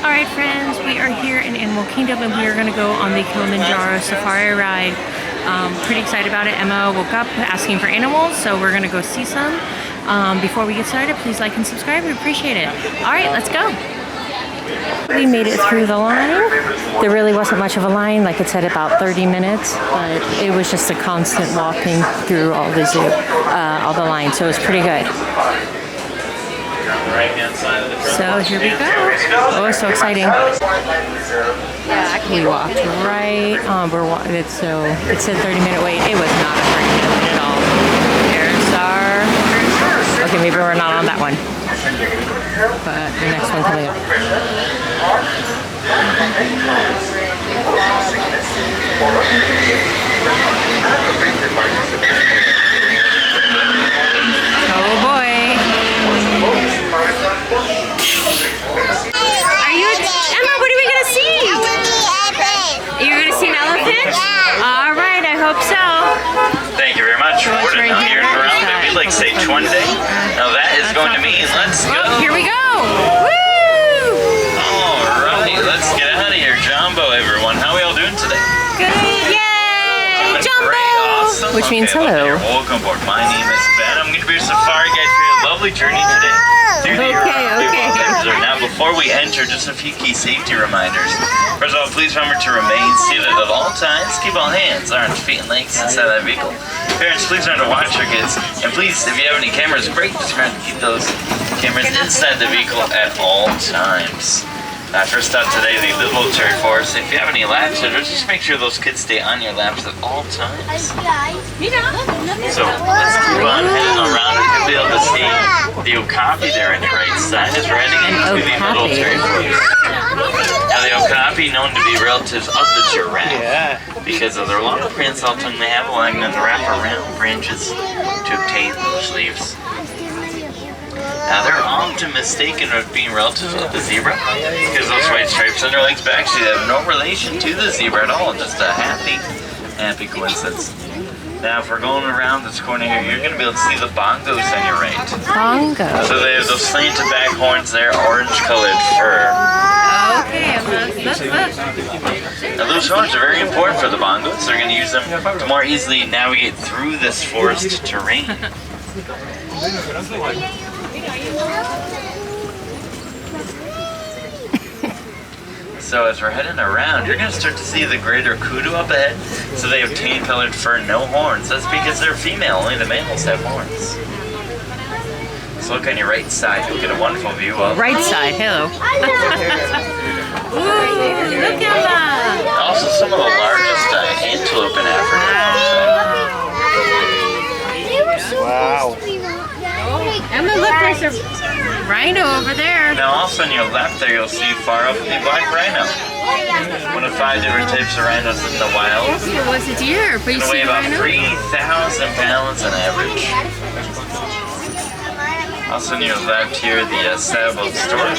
Alright friends, we are here in Animal Kingdom and we are going to go on the Kilimanjaro Safari ride. Pretty excited about it. Emma woke up asking for animals, so we're going to go see some. Before we get started, please like and subscribe. We appreciate it. Alright, let's go. We made it through the line. There really wasn't much of a line, like it said about 30 minutes, but it was just a constant walking through all the zoo, all the lines, so it was pretty good. So here we go. Oh, it's so exciting. We walked right on. It said 30-minute wait. It was not a 30-minute wait at all. There's our... Okay, maybe we're not on that one. But the next one coming up. Oh boy. Emma, what are we going to see? You're going to see an elephant? Yeah. All right, I hope so. Thank you very much. We're right here around maybe like say one day. Now that is going to mean let's go. Oh, here we go. Woo! All right, let's get out of here. Jumbo, everyone. How are we all doing today? Good. Yay! Jumbo! Awesome. Which means hello. Welcome aboard. My name is Ben. I'm going to be your safari guide for your lovely journey today. Okay. Now, before we enter, just a few key safety reminders. First of all, please remember to remain seated at all times. Keep all hands, arms, feet, and legs inside that vehicle. Parents, please remember to watch your kids. And please, if you have any cameras, great. Just remember to keep those cameras inside the vehicle at all times. First up today, the military force. If you have any lap sitters, just make sure those kids stay on your laps at all times. So let's keep on heading around. You'll be able to see the okapi there on your right side as we're heading into the military force. Now the okapi, known to be relatives of the giraffe, because of their long prehensile tongue they have, allowing them to wrap around branches to obtain those leaves. Now they're often mistaken with being relatives of the zebra because those white stripes on their legs actually have no relation to the zebra at all, just a happy coincidence. Now if we're going around this corner here, you're going to be able to see the bongos on your right. Bongos? So they have those slanted back horns there, orange colored fur. Okay, look. Now those horns are very important for the bongos. They're going to use them to more easily navigate through this forest terrain. So as we're heading around, you're going to start to see the greater kudu up ahead. So they have tan-colored fur, no horns. That's because they're female. Only the males have horns. So look on your right side. You'll get a wonderful view of... Right side, hello. Ooh, look at that. Also some of the largest antelope in Africa. Wow. Emma, look, there's a rhino over there. Now also on your left there, you'll see far up the black rhino. One of 5 different types of rhinos in the wild. It was a deer, but you see weigh about rhino? 3,000 pounds on average. Also on your left here, the saddle-boat stork.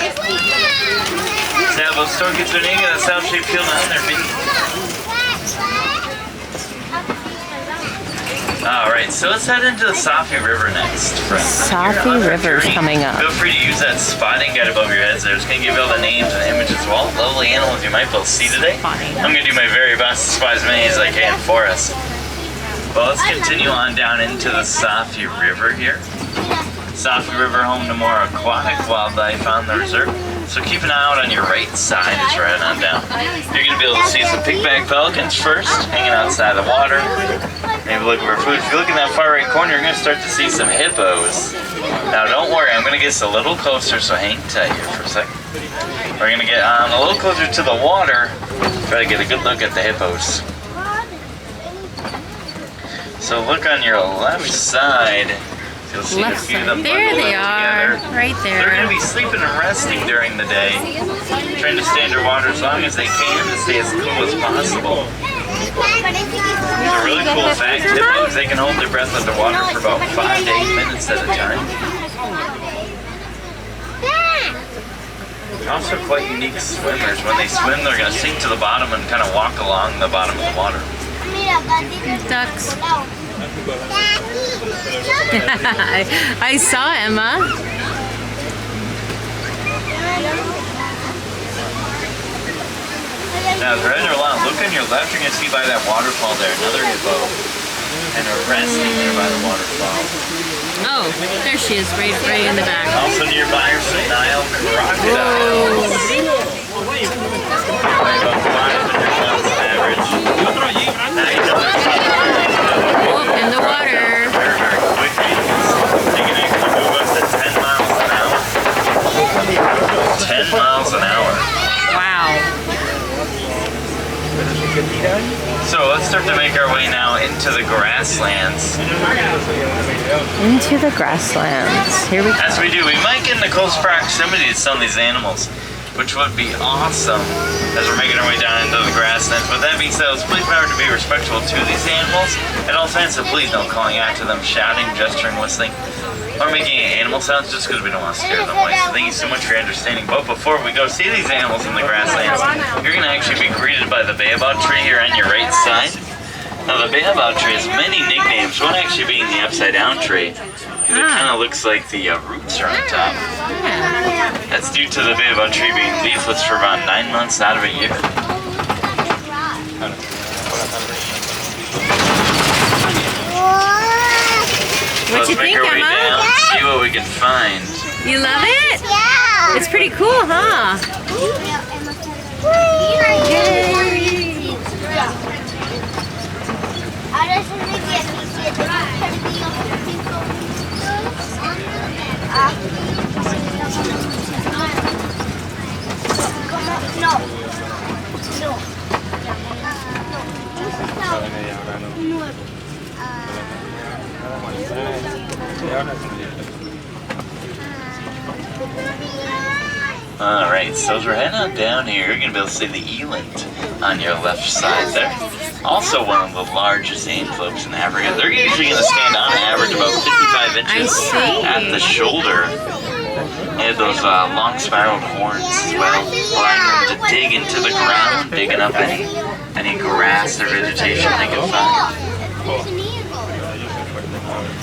Saddle-boat stork gets their name in a saddle-shaped peel on their feet. Alright, so let's head into the Safi River next. Safi River's coming up. Feel free to use that spotting guide above your heads there. It's going to give you all the names and images of all the lovely animals you might be able to see today. I'm going to do my very best to spot as many as I can for us. Well, let's continue on down into the Safi River here. Safi River, home to more aquatic wildlife on the reserve. So keep an eye out on your right side as we're heading on down. You're going to be able to see some pigback pelicans first, hanging outside the water. Maybe looking for food. If you look in that far right corner, you're going to start to see some hippos. Now don't worry, I'm going to get us a little closer, so hang tight here for a second. We're going to get a little closer to the water, try to get a good look at the hippos. So look on your left side. You'll see a few of them there they are, together. right there. They're going to be sleeping and resting during the day, trying to stay underwater as long as they can to stay as cool as possible. It's a really cool fact. Hippos, they can hold their breath underwater for about 5 to 8 minutes at a time. They're also quite unique swimmers. When they swim, they're going to sink to the bottom and kind of walk along the bottom of the water. Ducks. I saw Emma. Now, as right along, look on your left, you're going to see by that waterfall there, another hippo. And a resting there by the waterfall. Oh, there she is, right in the back. Also nearby are some Nile crocodiles. Weigh about 500 pounds on average. Now you know there's Oh, in the water. very, very quickly. They can actually move up to 10 miles an hour. 10 miles an hour. Wow. So let's start to make our way now into the grasslands. Into the grasslands. Here we go. As we do, we might get into close proximity to some of these animals, which would be awesome as we're making our way down into the grasslands. With that being said, let's please remember to be respectful to these animals at all times, so please don't calling out to them, shouting, gesturing, whistling, or making animal sounds just because we don't want to scare them away. So thank you so much for your understanding. But before we go see these animals in the grasslands, you're going to actually be greeted by the baobab tree here on your right side. Now the baobab tree has many nicknames, one actually being the upside down tree. It kind of looks like the roots are on top. That's due to the baobab tree being leafless for about 9 months out of a year. What you think, Emma? Down, see what we can find. You love it? Yeah. It's pretty cool, huh? Alright, so as we're heading on down here, you're going to be able to see the eland on your left side there. Also one of the largest antelopes in Africa. They're usually going to stand on average about 55 inches at the shoulder. They have those long spiraled horns as well, allowing them to dig into the ground, digging up any grass or vegetation they can find.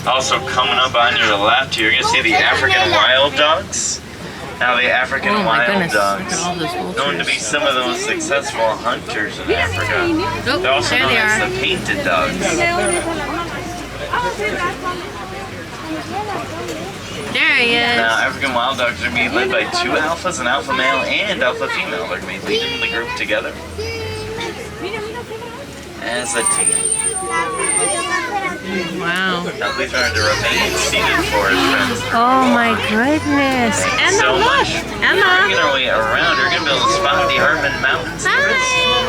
Also coming up on your left, you're going to see the African wild dogs. Now the African wild dogs, known to be some of the most successful hunters in Africa. They're also known as the painted dogs. There he is. Now African wild dogs are being led by 2 alphas, an alpha male and alpha female. They're going to be leading the group together as a team. Wow. Now please remember to remain seated for us, friends. Oh my goodness. Emma, So look. much. Emma. Making our way around, we're going to be able to spot the Hartman Mountains. Hi.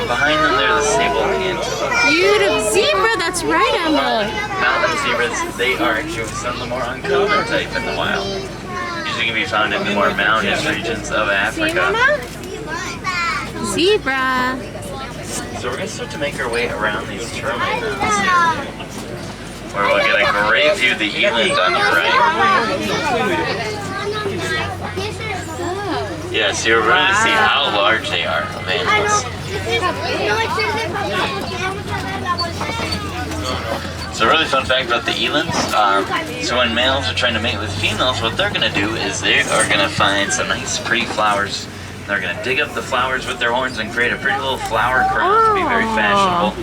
Behind them, they're the sable antelope. Beautiful zebra. That's right, Emma. Mountain zebras, they are actually some of the more uncommon type in the wild. Usually can be found in the more mountainous regions of See, Africa. Mama? Zebra. So we're going to start to make our way around these termite mountains here, where we'll get a great view of the eland on your right. Yeah, so you'll really see how large they are of animals. So a really fun fact about the elands, so when males are trying to mate with females, what they're going to do is they are going to find some nice pretty flowers. They're going to dig up the flowers with their horns and create a pretty little flower crown to be very fashionable.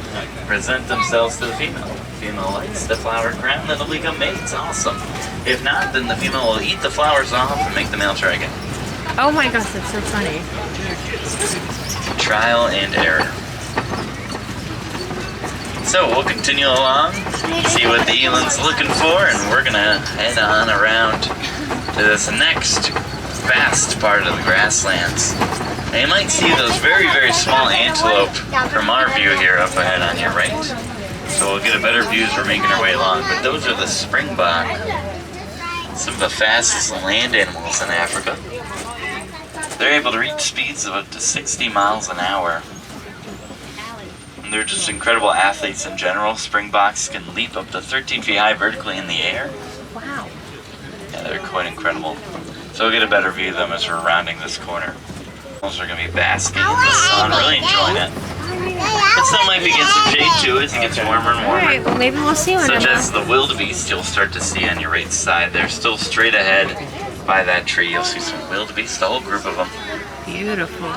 Present themselves to the female. The female likes the flower crown, then they'll become mates. Awesome. If not, then the female will eat the flowers off and make the male try again. Oh my gosh, that's so funny. Trial and error. So we'll continue along, see what the eland's looking for, and we're going to head on around to this next vast part of the grasslands. Now you might see those very, very small antelope from our view here up ahead on your right. So we'll get a better view as we're making our way along. But those are the springbok, some of the fastest land animals in Africa. They're able to reach speeds of up to 60 miles an hour. And they're just incredible athletes in general. Springboks can leap up to 13 feet high vertically in the air. Wow. Yeah, they're quite incredible. So we'll get a better view of them as we're rounding this corner. Those are going to be basking in the sun, really enjoying it. But some might be getting some shade too as it gets warmer and warmer. Alright, well maybe we'll see one. Such Emma. as the wildebeest you'll start to see on your right side. They're still straight ahead by that tree. You'll see some wildebeest, a whole group of them. Beautiful.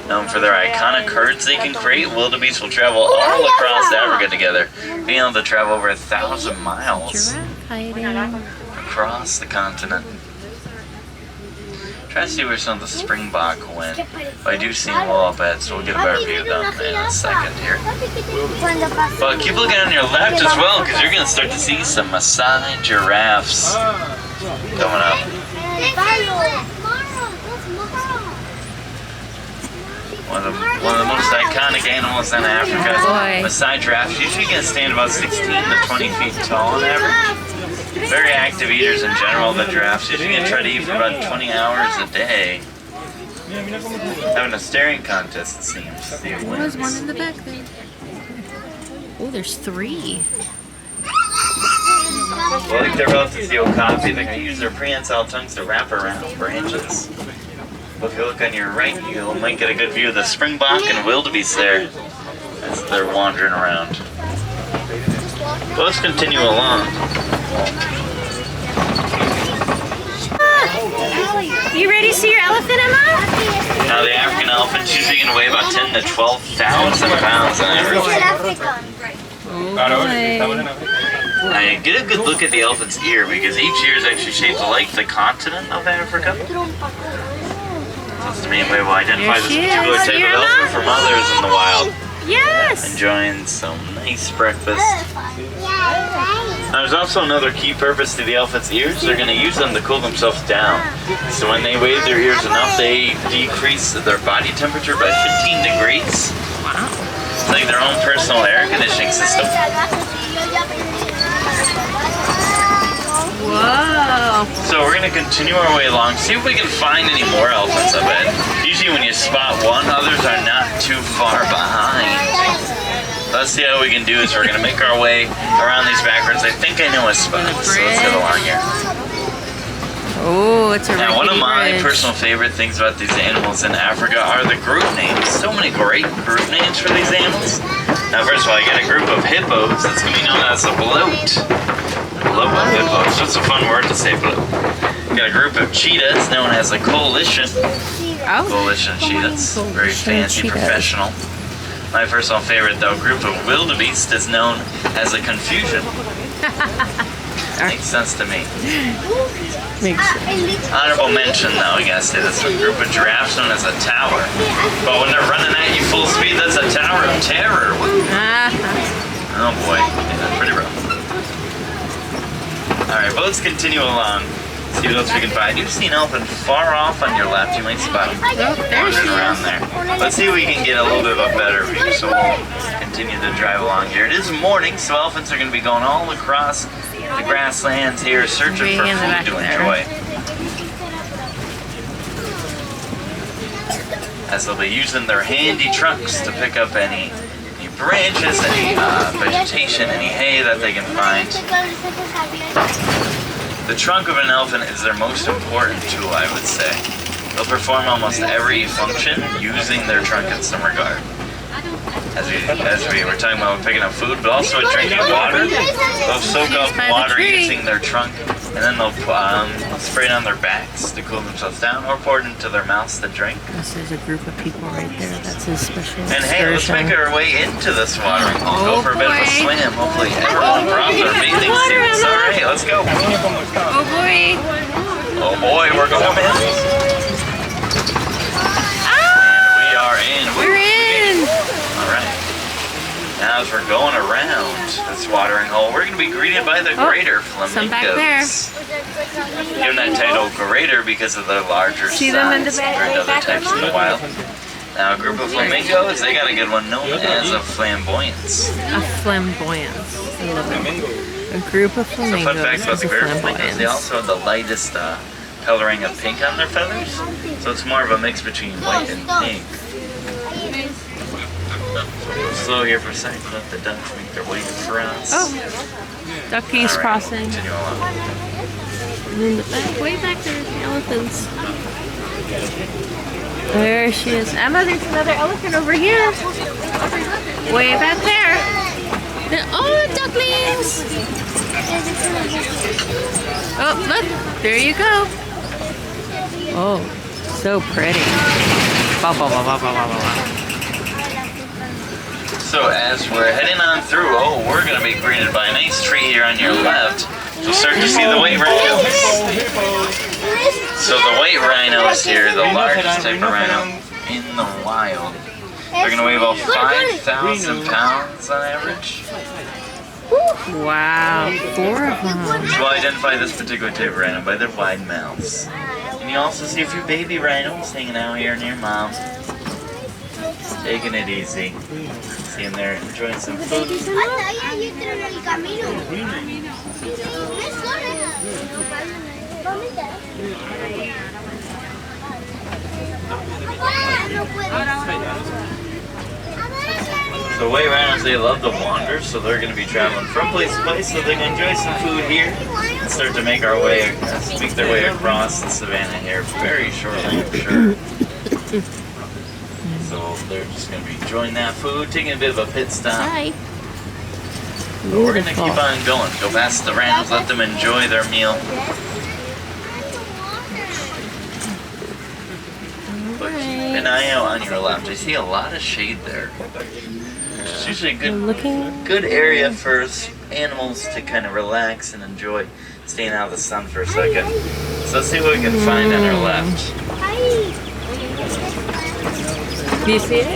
Known for their iconic herds they can create, wildebeest will travel all across Africa together, being able to travel over 1,000 miles Giraffe hiding. across the continent. Try to see where some of the springbok went. But I do see them well up ahead, so we'll get a better view of them in a second here. But keep looking on your left as well, because you're going to start to see some Maasai giraffes coming up. One of the most iconic animals in Africa. Maasai giraffes usually can stand about 16 to 20 feet tall on average. Very active eaters in general, the giraffes usually can try to eat for about 20 hours a day. Having a staring contest, it seems. There's one in the back there. Oh, there's 3. Well, like they're relative to the okapi, they're going to use their prehensile tongues to wrap around branches. But if you look on your right, you might get a good view of the springbok and wildebeest there as they're wandering around. Well, let's continue along. You ready to see your elephant, Emma? Now, the African elephant's usually going to weigh about 10 to 12,000 pounds on average. Now, get a good look at the elephant's ear, because each ear is actually shaped like the continent of Africa. That's the main way we'll identify this particular type of elephant from others in the wild. Yes! Enjoying some nice breakfast. Now, there's also another key purpose to the elephant's ears. They're going to use them to cool themselves down. So when they wave their ears enough, they decrease their body temperature by 15 degrees. Wow. It's like their own personal air conditioning system. Whoa. So we're going to continue our way along, see if we can find any more elephants up ahead. Usually when you spot one, others are not too far behind. Let's see how we can do is we're going to make our way around these backwards. I think I know a spot, so let's get along here. Oh, it's a Now, one of my bridge. personal favorite things about these animals in Africa are the group names. So many great group names for these animals. Now, first of all, you got a group of hippos that's going to be known as a bloat. Bloat of hippos. That's a fun word to say, bloat. You got a group of cheetahs known as a coalition. Oh. Coalition cheetahs. Very fancy, professional. My personal favorite, though, group of wildebeest is known as a confusion. Makes sense to me. Makes sense. Honorable mention, though, I gotta say this one. Group of giraffes known as a tower. But when they're running at you full speed, that's a tower of terror. Oh boy, yeah, pretty rough. Alright, but let's continue along. See what else we can find. You've seen an elephant far off on your left. You might spot him wandering around there. Let's see if we can get a little bit of a better view. So we'll continue to drive along here. It is morning, so elephants are going to be going all across the grasslands here, searching for food to enjoy. As they'll be using their handy trucks to pick up any branches, any vegetation, any hay that they can find. The trunk of an elephant is their most important tool, I would say. They'll perform almost every function using their trunk in some regard. As we were talking about picking up food, but also drinking water. They'll soak up water using their trunk, and then they'll spray it on their backs to cool themselves down, or pour it into their mouths to drink. This is a group of people right there. That's a special And hey, let's make our way into this watering hole. Go for a bit of a swim. Hopefully everyone brought their bathing suits. All right, let's go. Oh boy. Oh boy, we're going in. And we are in. We're in. All right. Now as we're going around this watering hole, we're going to be greeted by the greater flamingos. Some back there. Given that title greater because of their larger size compared to other types in the wild. Now a group of flamingos, they got a good one known as a flamboyance. A flamboyance. I love it. A group of So flamingos fun fact about is the a greater flamingos, flamboyance. they also have the lightest coloring of pink on their feathers. So it's more of a mix between white and pink. Slow here for a second, let the ducks make their way across. Oh, duckies All right, crossing. Continue along. And in the back, way back there, the elephants. There she is. Emma, there's another elephant over here. Way back there. Oh, ducklings! Oh, look, there you go. Oh, so pretty. Blah, blah, blah, blah, blah, blah, blah. So as we're heading on through, we're going to be greeted by a nice tree here on your left. You'll start to see the white rhinos. So the white rhinos here, the largest type of rhino in the wild. They're going to weigh about 5,000 pounds on average. Wow, 4 of them. So we'll identify this particular type of rhino by their wide mouths. And you also see a few baby rhinos hanging out here near mom. Taking it easy. See them there enjoying some food. So white rhinos, they love to wander, so they're going to be traveling from place to place, so they can enjoy some food here and start to make our way, make their way across the savannah here very shortly, I'm sure. So they're just going to be enjoying that food, taking a bit of a pit stop. Hi. But we're going to keep on going, go past the rhinos, let them enjoy their meal. But keep an eye out on your left. I see a lot of shade there. It's usually a good area for animals to kind of relax and enjoy staying out of the sun for a second. So let's see what we can find on our left. Do you see it?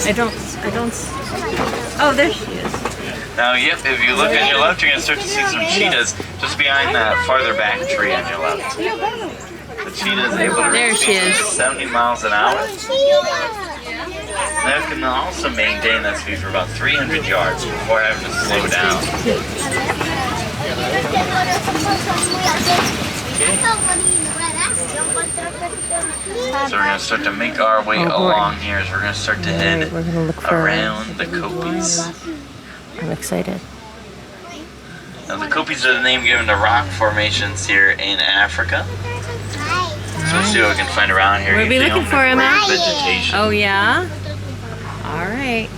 I don't. Oh, there she is. Now, yep, if you look on your left, you're going to start to see some cheetahs just behind that farther back tree on your left. The cheetah is able to reach 70 miles an hour. That can also maintain that speed for about 300 yards before having to slow down. So we're going to start to make our way along here as we're going to start to head around the Kopis. I'm excited. Now the Kopis are the name given to rock formations here in Africa. So let's see what we can find around here. What are we looking for, Emma? Vegetation. Oh yeah? Alright.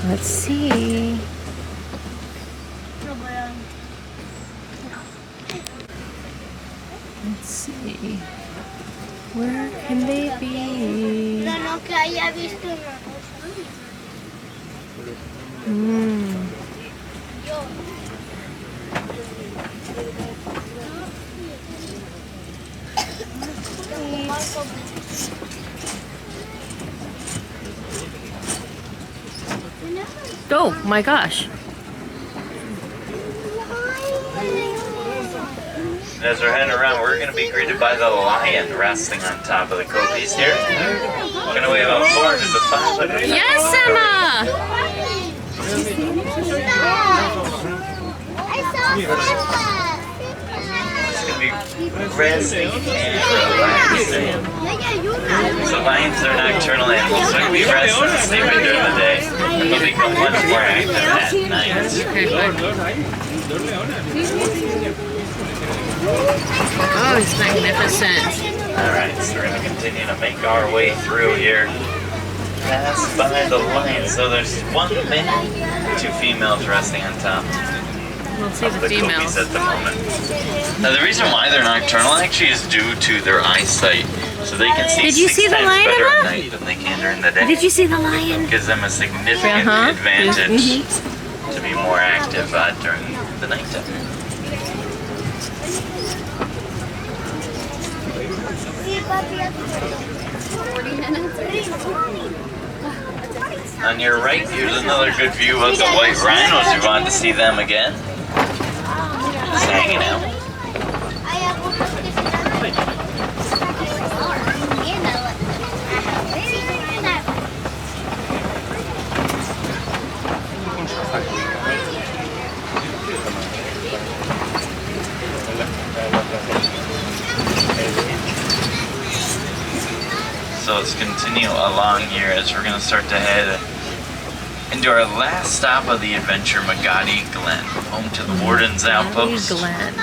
Let's see. Let's see. Where can they be? Oh my gosh. As we're heading around, we're going to be greeted by the lion resting on top of the Kopis here. We're going to weigh about 400 to 500. Yes, Emma! It's going to be resting and relaxing. So lions are nocturnal animals, so they're going to be resting and sleeping during the day. And they'll become much more active at night. Oh, it's magnificent. Alright, so we're going to continue to make our way through here. Pass by the lion. So there's 1 male, 2 females resting on top. We'll see of the the females. Kopis at the moment. Now the reason why they're nocturnal actually is due to their eyesight. So they can see 6 times better at night than they can during the day. Did you see the lion? It gives them a significant advantage to be more active during the nighttime. On your right, here's another good view of the white rhinos. You want to see them again? Just hanging out. So let's continue along here as we're going to start to head into our last stop of the adventure, Magadi Glen, home to the Warden's Outpost. Glen.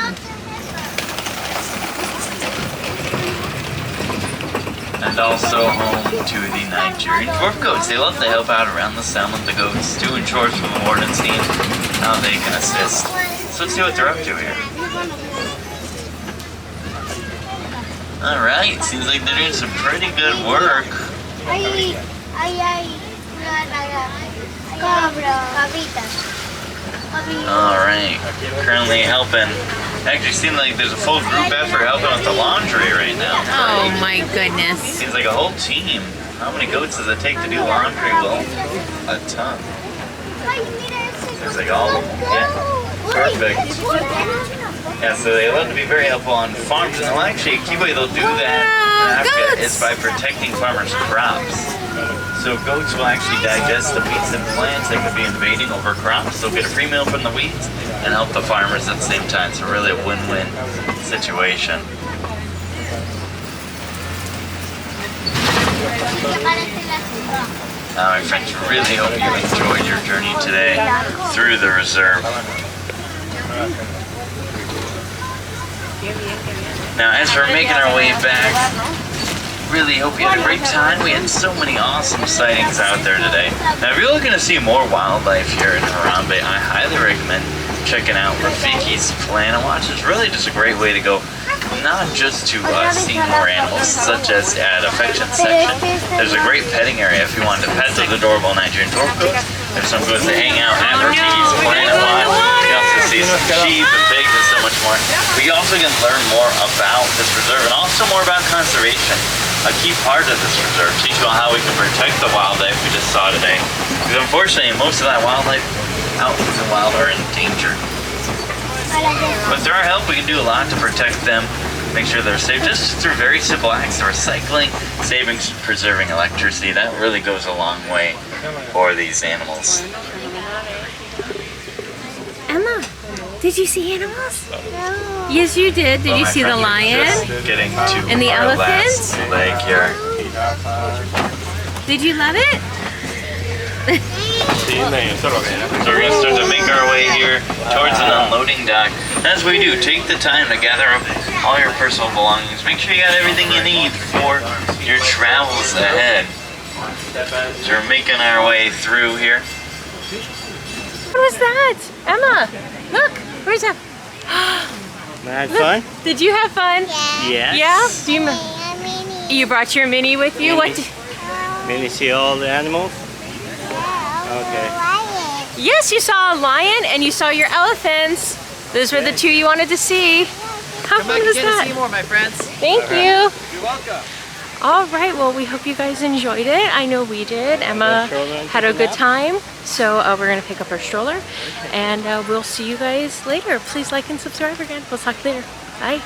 And also home to the Nigerian dwarf goats. They love to help out around the town with the goats, doing chores for the Warden's team, how they can assist. So let's see what they're up to here. Alright, seems like they're doing some pretty good work. Alright, currently helping. Actually, seems like there's a full group effort helping with the laundry right now. Oh my goodness. Seems like a whole team. How many goats does it take to do laundry? Well, a ton. Seems like all of them. Yeah, perfect. Yeah, so they love to be very helpful on farms. And they'll actually, a key way they'll do that in Africa is by protecting farmers' crops. So goats will actually digest the weeds and plants that could be invading over crops. They'll get a free meal from the weeds and help the farmers at the same time. So really a win-win situation. My friends, really hope you enjoyed your journey today through the reserve. Now, as we're making our way back, really hope you had a great time. We had so many awesome sightings out there today. Now, if you're looking to see more wildlife here in Harambe, I highly recommend checking out Rafiki's Planet Watch. It's really just a great way to go, not just to see more animals, such as at Affection section. There's a great petting area if you want to pet those adorable Nigerian dwarf goats. There's some goats that hang out at Rafiki's Planet Watch. You also see some sheep and pigs and so much more. But you also can learn more about this reserve and also more about conservation. A key part of this reserve, teach about how we can protect the wildlife we just saw today. Because unfortunately, most of that wildlife out in the wild are endangered. With our help, we can do a lot to protect them, make sure they're safe, just through very simple acts of recycling, saving, preserving electricity. That really goes a long way for these animals. Emma, did you see animals? No. Yes, you did. Did you see the lion? Getting to and the our elephant? last leg here. Did you love it? So we're going to start to make our way here towards an unloading dock. As we do, take the time to gather up all your personal belongings. Make sure you got everything you need for your travels ahead. So we're making our way through here. What was that? Emma, look, where's that? Had fun? Did you have fun? Yes. Yeah? Do you brought your mini with you? Mini. Mini see all the animals? Okay. Yes, you saw a lion and you saw your elephants. Those were the two you wanted to see. How fun was that? Come back again to see more, my friends. Thank you. You're welcome. All right, well, we hope you guys enjoyed it. I know we did. Emma had a good time. So we're gonna pick up our stroller and we'll see you guys later. Please like and subscribe again. We'll talk later. Bye.